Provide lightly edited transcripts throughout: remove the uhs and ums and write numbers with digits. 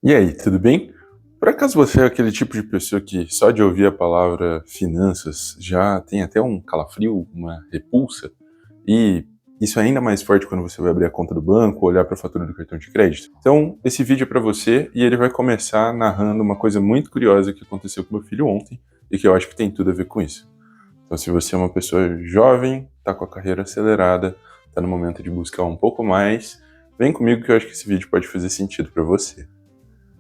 E aí, tudo bem? Por acaso você é aquele tipo de pessoa que só de ouvir a palavra finanças já tem até um calafrio, uma repulsa? E isso é ainda mais forte quando você vai abrir a conta do banco, olhar para a fatura do cartão de crédito? Então, esse vídeo é para você e ele vai começar narrando uma coisa muito curiosa que aconteceu com meu filho ontem e que eu acho que tem tudo a ver com isso. Então, se você é uma pessoa jovem, está com a carreira acelerada, está no momento de buscar um pouco mais, vem comigo que eu acho que esse vídeo pode fazer sentido para você.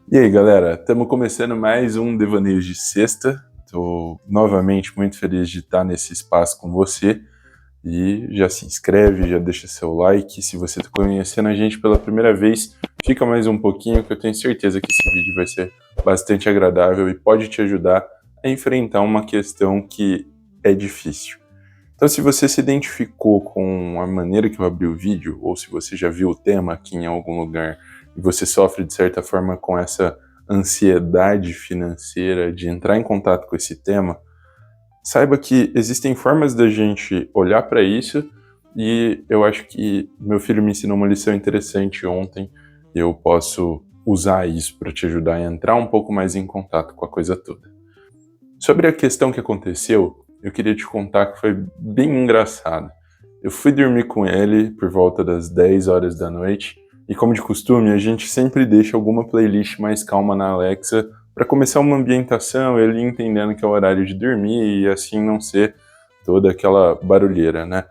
E aí, galera, estamos começando mais um Devaneios de Sexta. Estou novamente muito feliz de estar nesse espaço com você. E já se inscreve, já deixa seu like. Se você está conhecendo a gente pela primeira vez, fica mais um pouquinho que eu tenho certeza que esse vídeo vai ser bastante agradável e pode te ajudar a enfrentar uma questão que é difícil. Então, se você se identificou com a maneira que eu abri o vídeo, ou se você já viu o tema aqui em algum lugar e você sofre de certa forma com essa ansiedade financeira de entrar em contato com esse tema, saiba que existem formas da gente olhar para isso e eu acho que meu filho me ensinou uma lição interessante ontem e eu posso usar isso para te ajudar a entrar um pouco mais em contato com a coisa toda. Sobre a questão que aconteceu, eu queria te contar que foi bem engraçado. Eu fui dormir com ele por volta das 10 horas da noite e, como de costume, a gente sempre deixa alguma playlist mais calma na Alexa para começar uma ambientação, ele entendendo que é o horário de dormir e assim não ser toda aquela barulheira, né?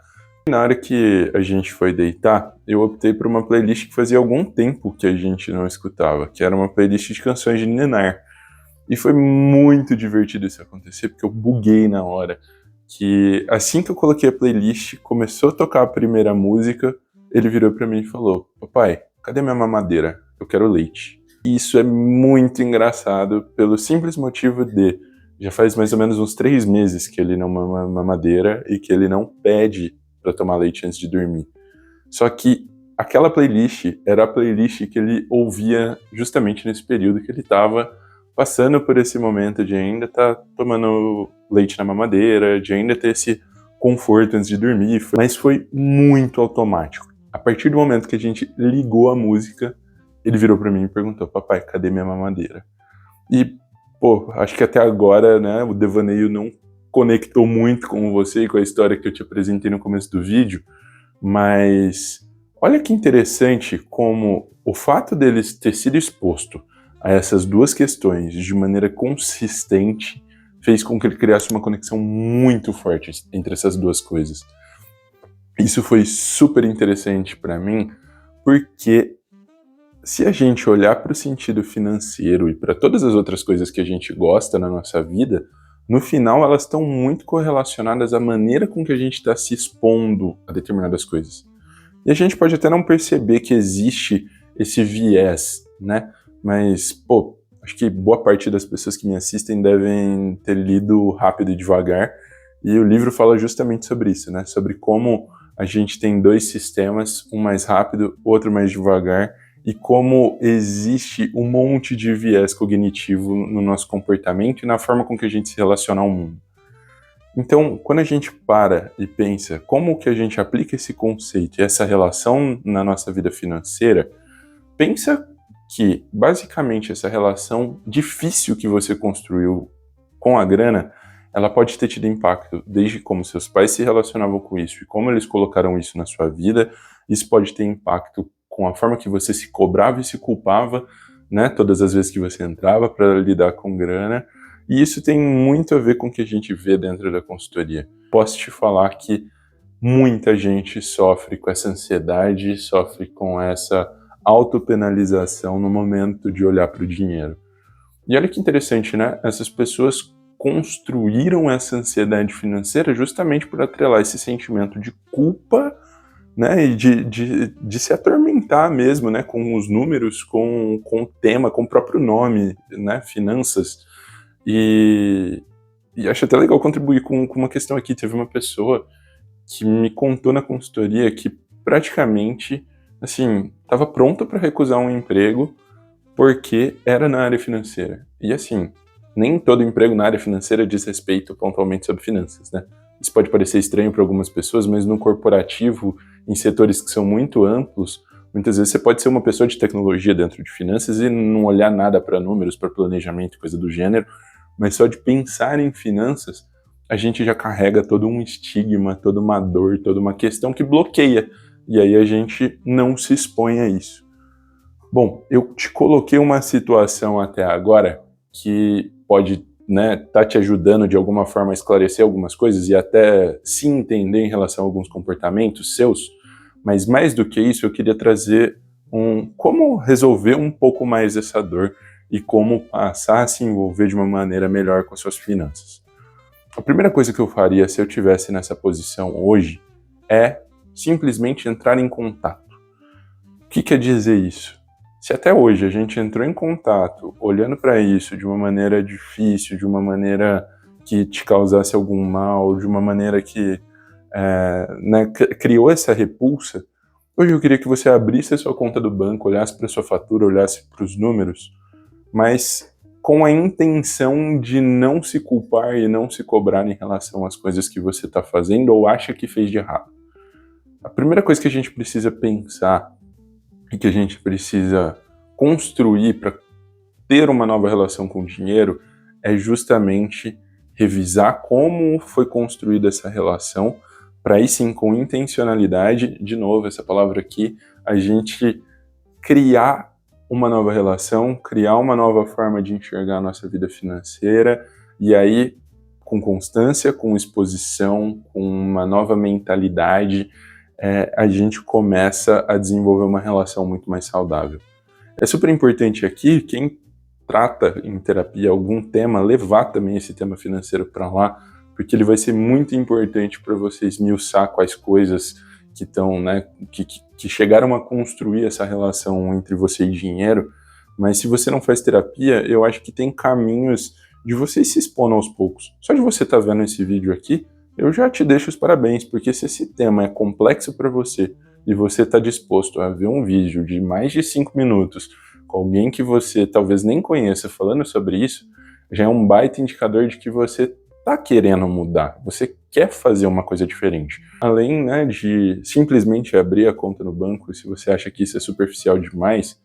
E na hora que a gente foi deitar, eu optei por uma playlist que fazia algum tempo que a gente não escutava, que era uma playlist de canções de ninar. E foi muito divertido isso acontecer, porque eu buguei na hora. Que assim que eu coloquei a playlist, começou a tocar a primeira música, ele virou pra mim e falou: "Papai, cadê minha mamadeira? Eu quero leite." E isso é muito engraçado pelo simples motivo de já faz mais ou menos uns 3 meses que ele não mama mamadeira e que ele não pede pra tomar leite antes de dormir. Só que aquela playlist era a playlist que ele ouvia justamente nesse período que ele estava passando por esse momento de ainda estar tomando leite na mamadeira, de ainda ter esse conforto antes de dormir, mas foi muito automático. A partir do momento que a gente ligou a música, ele virou para mim e perguntou: "Papai, cadê minha mamadeira?" E, pô, acho que até agora, né, o devaneio não conectou muito com você e com a história que eu te apresentei no começo do vídeo, mas olha que interessante como o fato deles ter sido exposto a essas duas questões de maneira consistente fez com que ele criasse uma conexão muito forte entre essas duas coisas. Isso foi super interessante para mim, porque se a gente olhar para o sentido financeiro e para todas as outras coisas que a gente gosta na nossa vida, no final elas estão muito correlacionadas à maneira com que a gente está se expondo a determinadas coisas. E a gente pode até não perceber que existe esse viés, né? Mas, pô, acho que boa parte das pessoas que me assistem devem ter lido Rápido e Devagar, e o livro fala justamente sobre isso, né? Sobre como a gente tem dois sistemas, um mais rápido, outro mais devagar, e como existe um monte de viés cognitivo no nosso comportamento e na forma com que a gente se relaciona ao mundo. Então, quando a gente para e pensa como que a gente aplica esse conceito e essa relação na nossa vida financeira, pensa que, basicamente, essa relação difícil que você construiu com a grana, ela pode ter tido impacto desde como seus pais se relacionavam com isso e como eles colocaram isso na sua vida. Isso pode ter impacto com a forma que você se cobrava e se culpava, né, todas as vezes que você entrava para lidar com grana. E isso tem muito a ver com o que a gente vê dentro da consultoria. Posso te falar que muita gente sofre com essa ansiedade, sofre com essa autopenalização no momento de olhar para o dinheiro. E olha que interessante, né? Essas pessoas construíram essa ansiedade financeira justamente por atrelar esse sentimento de culpa, né? E de se atormentar mesmo, né? Com os números, com o tema, com o próprio nome, né? Finanças. E acho até legal contribuir com uma questão aqui. Teve uma pessoa que me contou na consultoria que praticamente, assim, estava pronta para recusar um emprego porque era na área financeira. E assim, nem todo emprego na área financeira diz respeito pontualmente sobre finanças, né? Isso pode parecer estranho para algumas pessoas, mas no corporativo, em setores que são muito amplos, Muitas vezes você pode ser uma pessoa de tecnologia dentro de finanças e não olhar nada para números, para planejamento, coisa do gênero, mas só de pensar em finanças, a gente já carrega todo um estigma, toda uma dor, toda uma questão que bloqueia, e aí a gente não se expõe a isso. Bom, eu te coloquei uma situação até agora que pode, né, tá te ajudando de alguma forma a esclarecer algumas coisas e até se entender em relação a alguns comportamentos seus, mas mais do que isso, eu queria trazer como resolver um pouco mais essa dor e como passar a se envolver de uma maneira melhor com as suas finanças. A primeira coisa que eu faria se eu estivesse nessa posição hoje é simplesmente entrar em contato. O que quer dizer isso? Se até hoje a gente entrou em contato olhando para isso de uma maneira difícil, de uma maneira que te causasse algum mal, de uma maneira que né, criou essa repulsa, hoje eu queria que você abrisse a sua conta do banco, olhasse para a sua fatura, olhasse para os números, mas com a intenção de não se culpar e não se cobrar em relação às coisas que você está fazendo ou acha que fez de errado. A primeira coisa que a gente precisa pensar e que a gente precisa construir para ter uma nova relação com o dinheiro é justamente revisar como foi construída essa relação, para aí sim, com intencionalidade, de novo, essa palavra aqui, a gente criar uma nova relação, criar uma nova forma de enxergar a nossa vida financeira, e aí, com constância, com exposição, com uma nova mentalidade, a gente começa a desenvolver uma relação muito mais saudável. É super importante aqui, quem trata em terapia algum tema, levar também esse tema financeiro para lá, porque ele vai ser muito importante para você esmiuçar quais coisas que estão, né, que chegaram a construir essa relação entre você e dinheiro. Mas se você não faz terapia, eu acho que tem caminhos de você se expor aos poucos. Só de você estar vendo esse vídeo aqui, eu já te deixo os parabéns, porque se esse tema é complexo para você e você está disposto a ver um vídeo de mais de 5 minutos com alguém que você talvez nem conheça falando sobre isso, já é um baita indicador de que você está querendo mudar, você quer fazer uma coisa diferente. Além, né, de simplesmente abrir a conta no banco, se você acha que isso é superficial demais,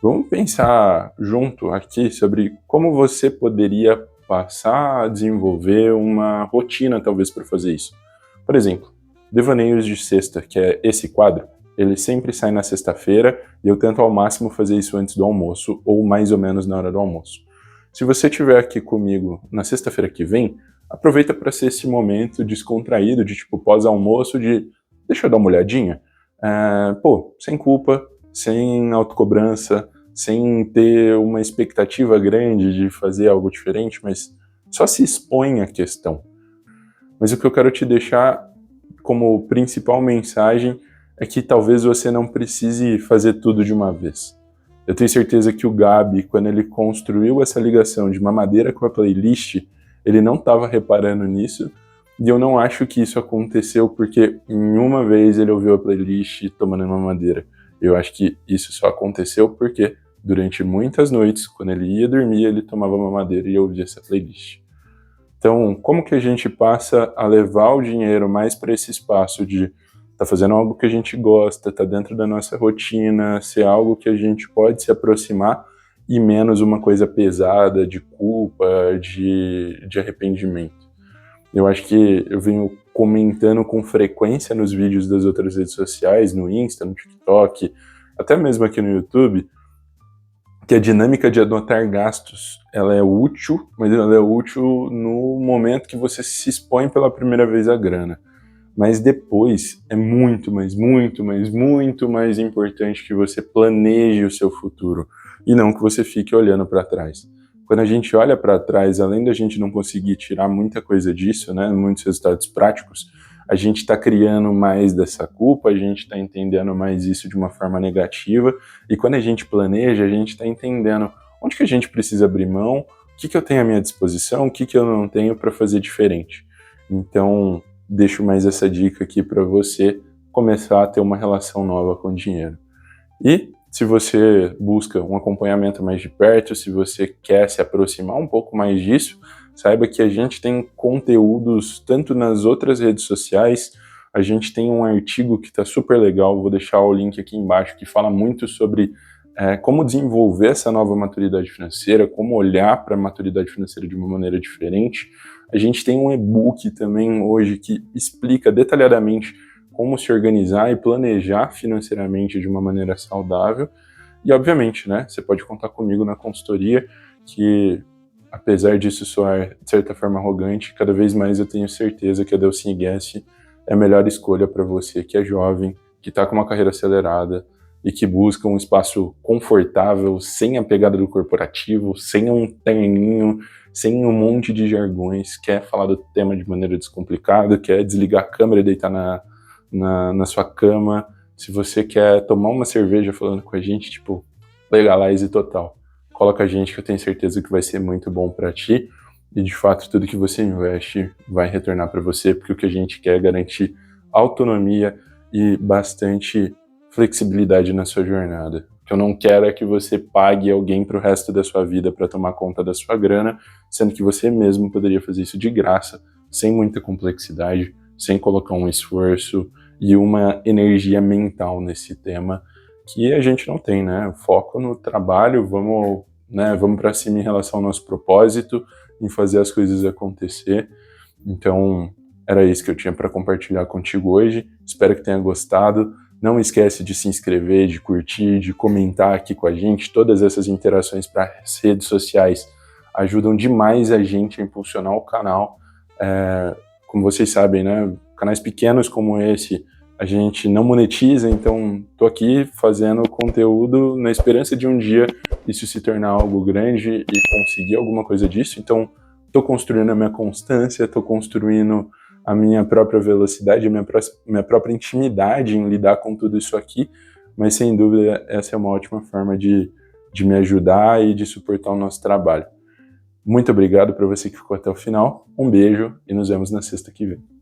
vamos pensar junto aqui sobre como você poderia passar a desenvolver uma rotina, talvez, para fazer isso. Por exemplo, Devaneios de Sexta, que é esse quadro, ele sempre sai na sexta-feira e eu tento ao máximo fazer isso antes do almoço ou mais ou menos na hora do almoço. Se você estiver aqui comigo na sexta-feira que vem, aproveita para ser esse momento descontraído, de tipo pós-almoço, de deixa eu dar uma olhadinha. Sem culpa, sem autocobrança, sem ter uma expectativa grande de fazer algo diferente, mas só se expõe à questão. Mas o que eu quero te deixar como principal mensagem é que talvez você não precise fazer tudo de uma vez. Eu tenho certeza que o Gabi, quando ele construiu essa ligação de mamadeira com a playlist, ele não estava reparando nisso, e eu não acho que isso aconteceu porque em uma vez ele ouviu a playlist tomando mamadeira. Eu acho que isso só aconteceu porque durante muitas noites, quando ele ia dormir, ele tomava mamadeira e ouvia essa playlist. Então, como que a gente passa a levar o dinheiro mais para esse espaço de tá fazendo algo que a gente gosta, tá dentro da nossa rotina, ser algo que a gente pode se aproximar e menos uma coisa pesada de culpa, de arrependimento. Eu acho que eu venho comentando com frequência nos vídeos das outras redes sociais, no Insta, no TikTok, até mesmo aqui no YouTube, que a dinâmica de anotar gastos, ela é útil, mas ela é útil no momento que você se expõe pela primeira vez à grana. Mas depois é muito mais importante que você planeje o seu futuro e não que você fique olhando para trás. Quando a gente olha para trás, além da gente não conseguir tirar muita coisa disso, né, muitos resultados práticos, a gente está criando mais dessa culpa, a gente está entendendo mais isso de uma forma negativa, e quando a gente planeja, a gente está entendendo onde que a gente precisa abrir mão, o que eu tenho à minha disposição, o que eu não tenho para fazer diferente. Então, deixo mais essa dica aqui para você começar a ter uma relação nova com o dinheiro. E se você busca um acompanhamento mais de perto, se você quer se aproximar um pouco mais disso, saiba que a gente tem conteúdos tanto nas outras redes sociais, a gente tem um artigo que está super legal, vou deixar o link aqui embaixo, que fala muito sobre como desenvolver essa nova maturidade financeira, como olhar para a maturidade financeira de uma maneira diferente. A gente tem um e-book também hoje que explica detalhadamente como se organizar e planejar financeiramente de uma maneira saudável. E, obviamente, né, você pode contar comigo na consultoria, que, apesar disso soar, de certa forma, arrogante, cada vez mais eu tenho certeza que a Delcine Guest é a melhor escolha para você que é jovem, que está com uma carreira acelerada e que busca um espaço confortável, sem a pegada do corporativo, sem um terninho, sem um monte de jargões, quer falar do tema de maneira descomplicada, quer desligar a câmera e deitar na sua cama. Se você quer tomar uma cerveja falando com a gente, tipo, legalize total. Coloca a gente que eu tenho certeza que vai ser muito bom para ti e, de fato, tudo que você investe vai retornar para você, porque o que a gente quer é garantir autonomia e bastante flexibilidade na sua jornada. O que eu não quero é que você pague alguém para o resto da sua vida para tomar conta da sua grana, sendo que você mesmo poderia fazer isso de graça, sem muita complexidade, sem colocar um esforço e uma energia mental nesse tema que a gente não tem, né? Foco no trabalho, vamos para cima em relação ao nosso propósito, em fazer as coisas acontecer. Então, era isso que eu tinha para compartilhar contigo hoje. Espero que tenha gostado. Não esquece de se inscrever, de curtir, de comentar aqui com a gente. Todas essas interações para as redes sociais ajudam demais a gente a impulsionar o canal. Como vocês sabem, né? Canais pequenos como esse, a gente não monetiza, então tô aqui fazendo conteúdo na esperança de um dia isso se tornar algo grande e conseguir alguma coisa disso. Então, tô construindo a minha constância, tô construindo a minha própria velocidade, a minha própria intimidade em lidar com tudo isso aqui, mas sem dúvida essa é uma ótima forma de me ajudar e de suportar o nosso trabalho. Muito obrigado para você que ficou até o final, um beijo e nos vemos na sexta que vem.